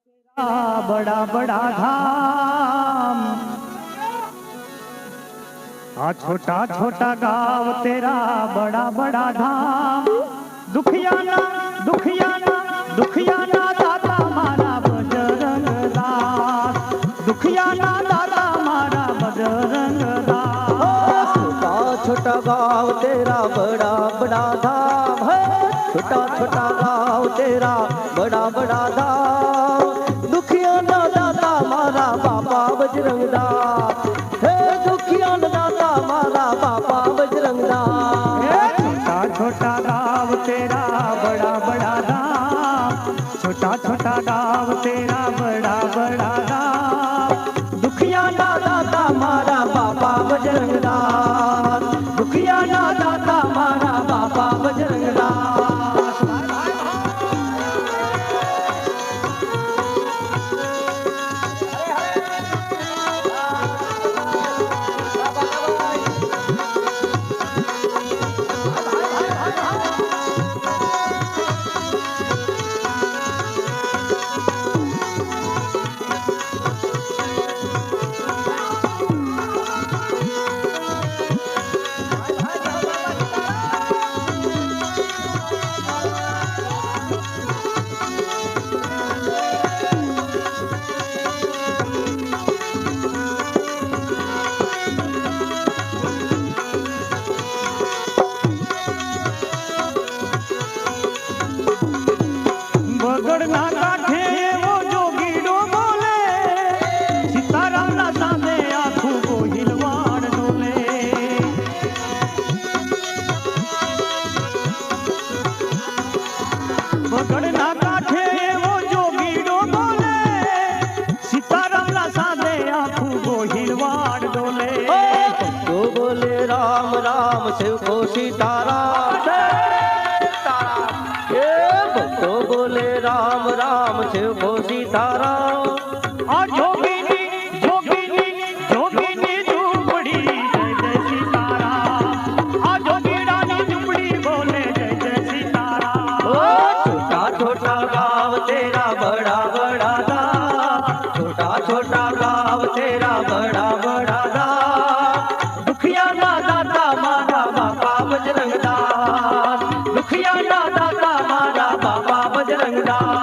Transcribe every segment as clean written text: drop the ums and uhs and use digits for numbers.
बड़ा बड़ा धाम, छोटा छोटा गाँव तेरा बड़ा बड़ा धाम। दुखियाना दुखियाना दुखियाना दाता मारा बजरंग दास, दुखियाना दाता मारा बजरंग दास। छोटा छोटा गाँव तेरा बड़ा बड़ा धाम है, छोटा छोटा गाँव तेरा बड़ा बड़ा धाम। दुखियाना दाता मारा बाबा बजरंग दास, हे दुखियाना दाता मारा बाबा बजरंग दास। छोटा छोटा गाँव तेरा बड़ा बड़ा धाम, छोटा छोटा गाँव तेरा बड़ा बड़ा धाम। दुखियाना दाता मारा बाबा बजरंग दास, दुखियाना दाता मारा बाबा बजरंग दास। बगड़ना काठे वो जोगीड़ो बोले, सीताराम ना सामने आँखों को हिलवाड़ डोले। बगड़ना काठे वो जोगीड़ो बोले, सीताराम ना सामने आँखों को हिलवाड़ डोले। तो बोले राम राम शिव को सीताराम, तो बोले राम राम शिव को सीताराम। और जोगिनी जोगिनी जोगिनी झुपड़ी जय जय सीताराम, और जोगीरानी झुपड़ी बोले जय जय सीताराम। छोटा छोटा गाँव तेरा बड़ा बड़ा दाम, छोटा छोटा गाँव तेरा बड़ा बड़ा दाम। दुखियाना दाता मारा बाबा बजरंग दास, दुखियाना दाता मारा बाबा बजरंग दास।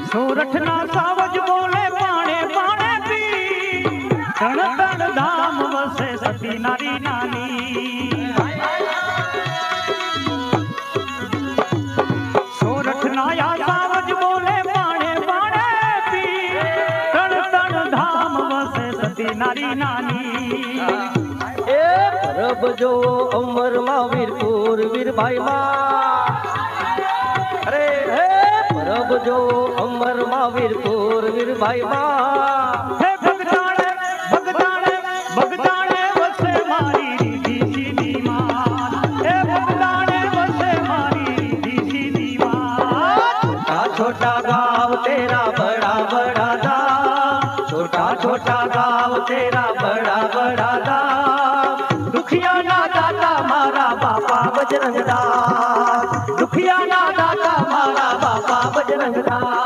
सोरठना सावज बोले पाणे पाणे पी, तन तन धाम वसे सती नारी नानी। सोरठना या सावज बोले पाणे पाणे पी, तन तन धाम वसे सती नारी नानी। रब जो अमर वीरपुर वीर भाई माँ, अरे हे रब जो अमर वीरपुर वीर भाई माँ। हे भगताने भगताने भगताने वसे मारी रिधी सीधी मान, हे भगताने वसे मारी रिधी सीधी मान। छोटा छोटा गाँव तेरा बड़ा बड़ा दाम, छोटा छोटा गाँव तेरा बड़ा बड़ा दाम। दुखियाना दाता मारा बाबा बजरंग दास, दुखियाना दाता मारा बाबा बजरंग दास।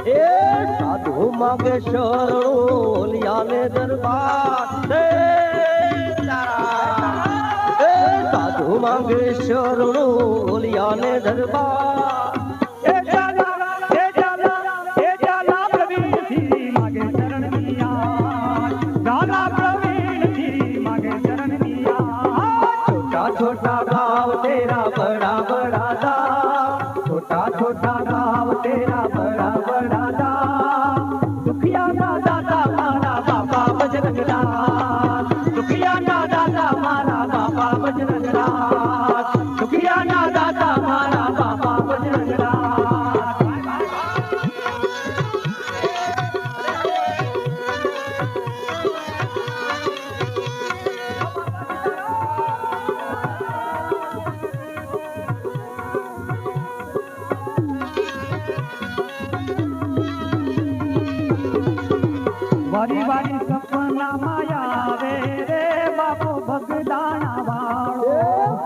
એ સાધુ માંગે શરણો ઓલિયાને દરબાર એ સાધુ માંગે શરણો ઓલિયાને દરબાર એ जाला પ્રવીણ થી માગે ચરણ નિયા जाला પ્રવીણ થી માગે ચરણ નિયા छोटा छोटा गाँव तेरा बड़ा बड़ा दाम छोटा छोटा गाँव तेरा बड़ा बड़ा दाम दुखिया ना दादा मारा बाबा बजरंग दास दुखिया ना दादा मारा बाबा बजरंग दास दुखिया ना दादा मारा बाबा बजरंग दास વારી વારી સપના માયા રે રે બાપો ભગદાણા વાળો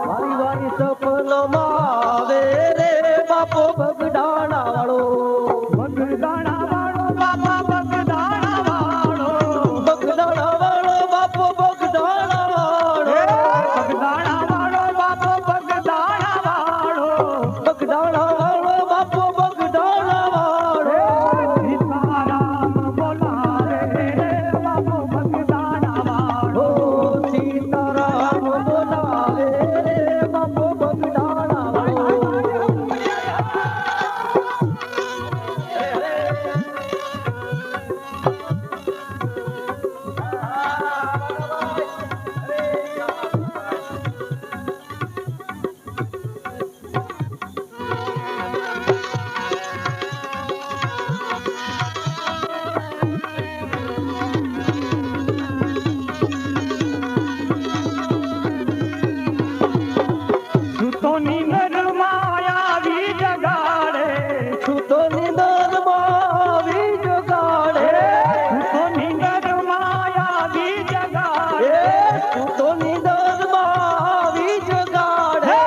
વારી વારી સપનામાં આવે રે બાપો બગડાણા વાળો ભગદાણા વાળો બાપા ભગદાણા વાળો બગડાણા વાળો બાપો બગડાણા વાળો ભગદાણા વાળો બાપો ભગદાણા વાળો બગડાણા વાળો બાપો બગડાણા વાળો સીતારામ બોલાવે રે બાપો ભગદાણા વાળો ઓ સીતારામ બોલાવે રે બાપો બગડાણા વાળો સુતોની નરમાયા વી જગાડે છૂટો નિંદરમાં આવી જગાડે સુતોની નરમાયા વી જગાડે છૂટો નિંદરમાં આવી જગાડે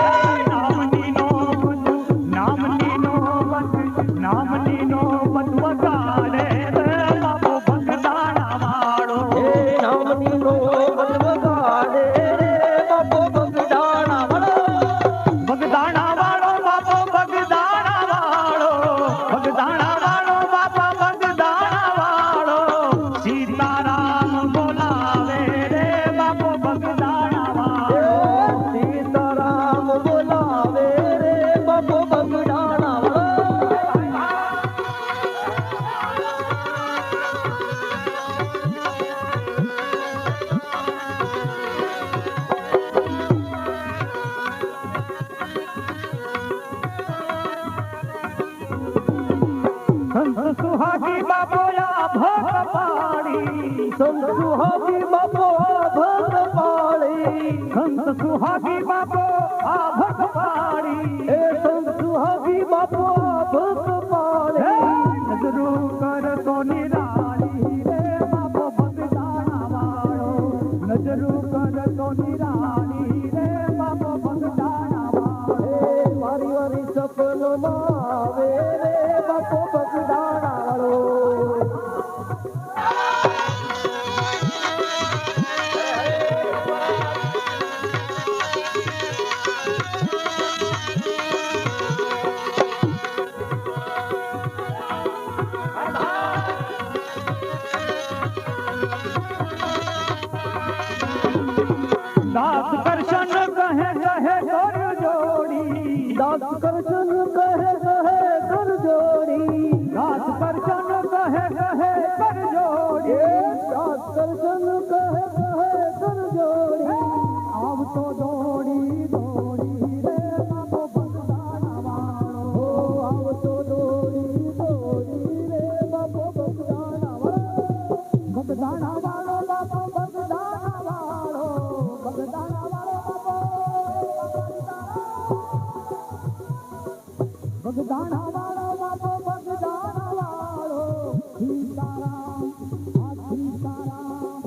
નામની નો બધું વગાડે રે બાપો ભગદાણા વાળો નામની નો બલવગાડે રે બાપો બગડાણા વાળો ભગદાણા વાળો બાપો ભગદાણા વાળો ભગદાણા વાળો બાપા ભગદાણા વાળો સીતારામ બોલાવે રે બાપો ભગદાણા વાળો સીતારામ બોલાવે રે બાપો બગડાણા વાળો સંત સુહાગી બાપો આ ભોગ પાડી સંત સુહાગી બાપો ભગ પાળી સંત સુહાગી બાપો આ ભોગ પાડી એ સંત સુહાગી બાપો ભગ પાળી નજરો કરતો નિરાળી રે બાપો ભગદાણા વાળો નજરો કરતો નિરાળી રે બાપો ભગદાણા વાળો વારી વારી સપનમાં આવે રે બાપો બગડાણા વાળો દાસ કરશન કહે કહે કર જોડી દાસ કરશન કહે કહે કર જોડી દાસ કરશન કહે કહે કર જોડી દાસ કરશન કહે કહે કર જોડી આવતો દોડી દોડી રે બાપો ભગદાણા વાળો આવતો દોડી દોડી રે બાપો બગડાણા વાળો ભગદાણા વાળો બાપો ભગદાણા વાળો ભગદાણા વાળો બાપો ભગદાણા વાળો બાપો ભગદાણા વાળો સીતારામ આ સીતારામ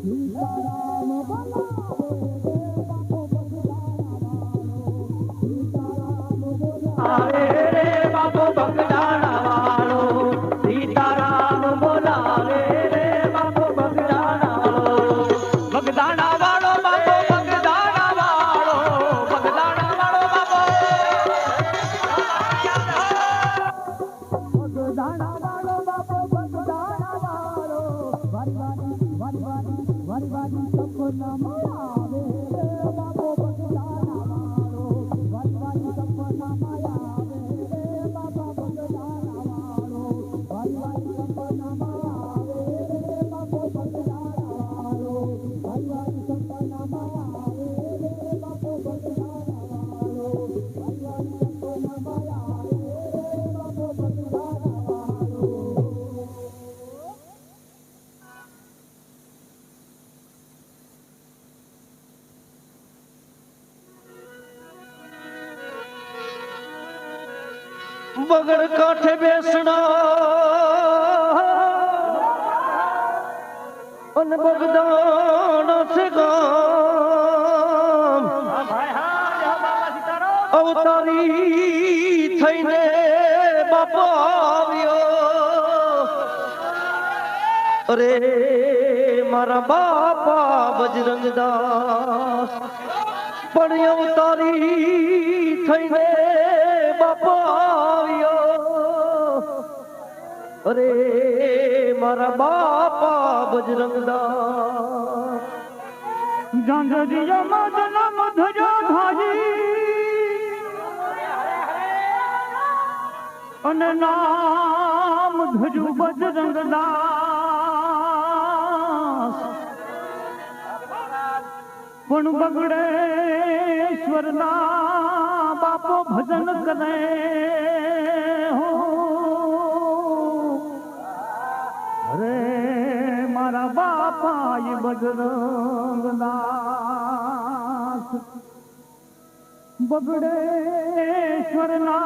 સીતારામ બોલાવે રે બાપો ભગદાણા વાળો સીતારામ બોલાવે આવે રે બાપો બગડાણા વાળો बगड़ काठे बेसना अन बगदाना से गाम अवतारी थईने बापा આવ્યો अरे मारा बापा बजरंगदास पण अवतारी थईने बापा આવ્યો अरे मारा बापा बजरंगदास जांजरिया मदना मधुरा धाजी अन नाम धजु बजरंगदास पण बगड़ेश्वर ना बापो भजन करे हो अरे मारा बापा ये बजरंगदास बगड़ेश्वर ना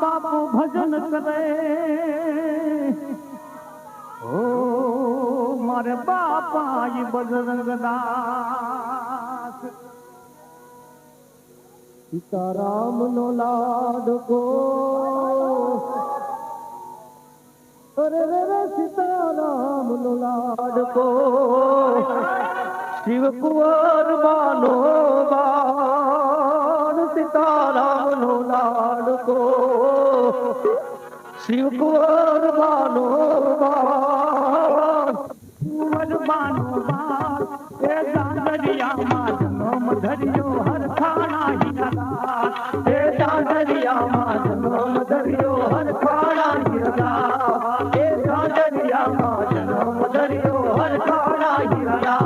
बापो भजन करे ओ मारे बापा ये बजरंगदास सीताराम नो लाडको अरे रे रे सीताराम नो लाडको शिव कुंवर बानो बाण सीताराम नो लाडको शिव कुंवर बानो बाण कुंवर बानो बाण ए जांजरिया माजनो मधरियो हर खाना ही लगा ए जांजरिया माजनो मधरियो हर खाना ही लगा ए जांजरिया माजनो मधरियो हर खाना ही लगा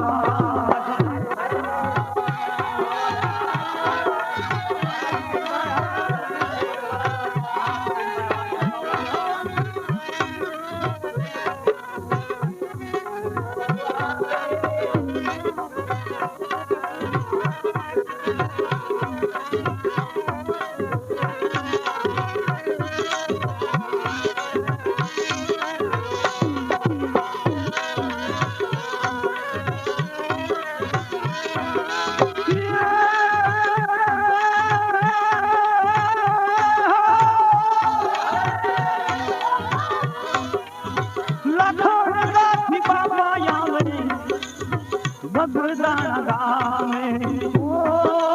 बगदाना गाँव में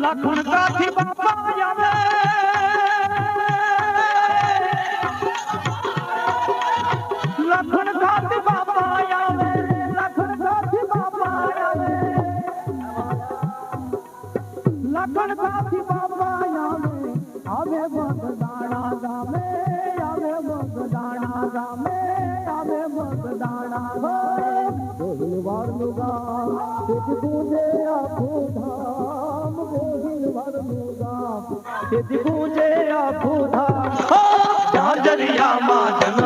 लखन का थी बाबा यावे लखन का थी बाबा यावे लखन का थी बाबा यावे लखन का थी बाबा यावे आवे बगदाना गावे आवे बगदाना गावे आवे बगदाना गोहिलवाड़ मुगा सिद्ध गूंजे आखो धाम गोहिलवाड़ मुगा सिद्ध गूंजे आखो धाम जांजरिया माजन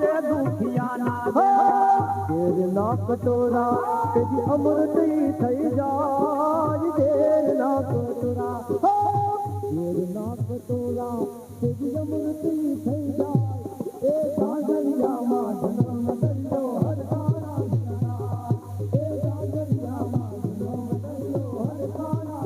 रे दुखिया ना देर ना कटोरा तेरी अमृत ही थई जाय देर ना कटोरा देर ना कटोरा तेरी अमृत ही थई जाय ए सागरिया मां जन्म दरियो हर काना ए सागरिया मां जन्म दरियो हर काना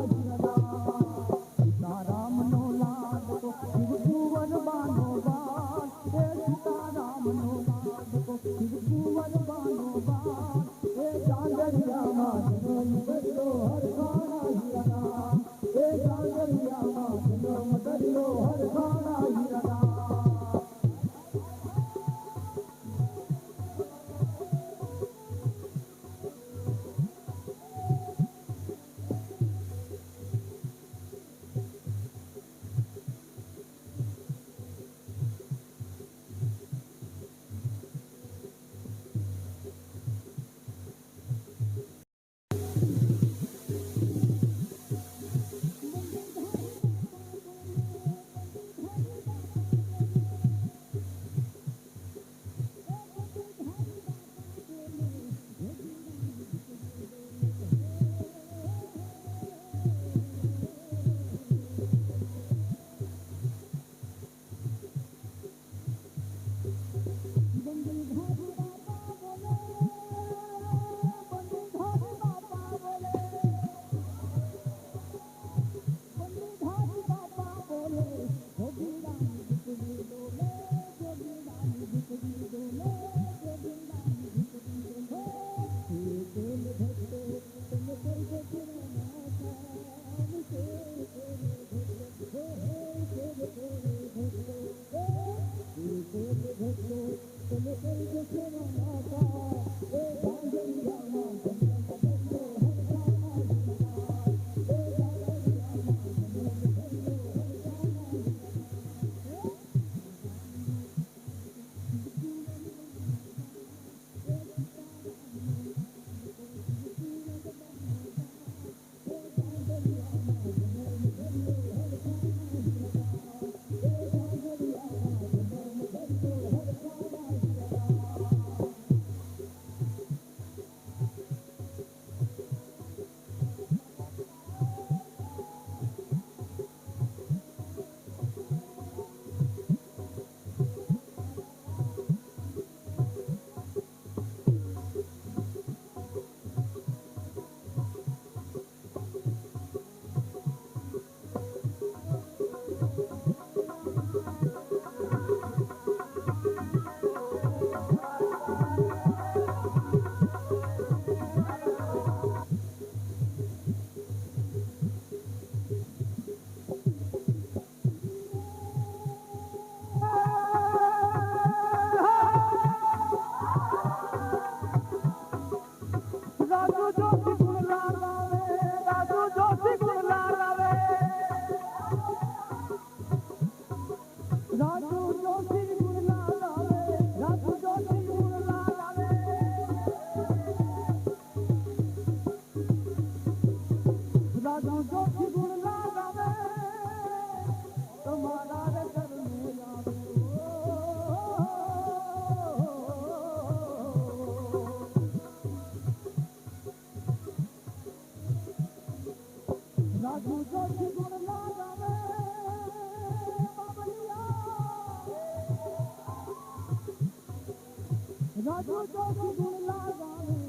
सीताराम नो लाड को शिव कुंवर बानो बान ए सीताराम नो लाड को शिव कुंवर बानो बान ए सागरिया मां जन्म दरियो हर काना ए सागरिया मां जन्म दरियो हर काना राजू जो गुण लागावे